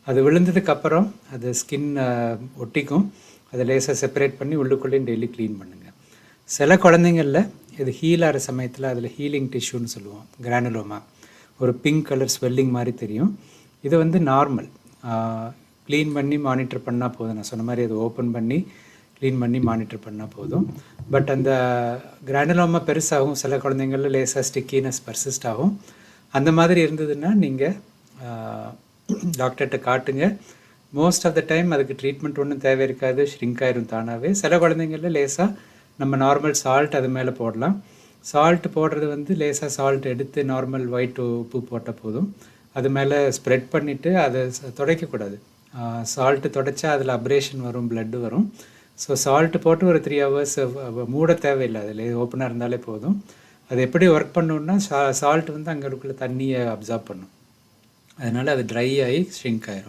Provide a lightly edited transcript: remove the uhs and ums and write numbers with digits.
அது விழுந்ததுக்கப்புறம் அது ஸ்கின் ஒட்டிக்கும். அதை லேசாக செப்பரேட் பண்ணி உள்ளுக்குள்ளேயும் டெய்லி க்ளீன் பண்ணுங்கள். சில குழந்தைங்களில் இது ஹீல் ஆகிற சமயத்தில் அதில் ஹீலிங் டிஷ்யூன்னு சொல்லுவோம், கிரானுலோமா. ஒரு பிங்க் கலர் ஸ்வெல்லிங் மாதிரி தெரியும். இது வந்து நார்மல். க்ளீன் பண்ணி மானிட்டர் பண்ணால் போதும். நான் சொன்ன மாதிரி அதை ஓப்பன் பண்ணி க்ளீன் பண்ணி மானிட்டர் பண்ணால் போதும். பட் அந்த கிரானுலோமா பெருசாகும். சில குழந்தைங்களில் லேசாக ஸ்டிக்கினஸ் பர்சிஸ்ட் ஆகும். அந்த மாதிரி இருந்ததுன்னா நீங்கள் டாக்டர்கிட்ட காட்டுங்க. மோஸ்ட் ஆஃப் த டைம் அதுக்கு ட்ரீட்மெண்ட் ஒன்றும் தேவை இருக்காது, ஷ்ரிங்க் ஆயிரும் தானாகவே. சில குழந்தைங்களில் லேசாக நம்ம நார்மல் சால்ட் அது மேலே போடலாம். சால்ட் போடுறது வந்து லேசாக சால்ட் எடுத்து நார்மல் ஒயிட் உப்பு போட்டால் போதும். அது மேலே ஸ்ப்ரெட் பண்ணிவிட்டு அதை துடைக்கக்கூடாது. சால்ட்டு துடைச்சா அதில் அப்ரேஷன் வரும், பிளட்டு வரும். ஸோ சால்ட்டு போட்டு ஒரு 3 hours மூட தேவையில்லை, அதில் ஓப்பனாக இருந்தாலே போதும். அது எப்படி ஒர்க் பண்ணணுன்னா சால்ட் வந்து அங்கே இருக்கிற தண்ணியை அப்சார்ப் பண்ணும். அதனால் அது ட்ரை ஆகி ஷ்ரிங்க் ஆயிரும்.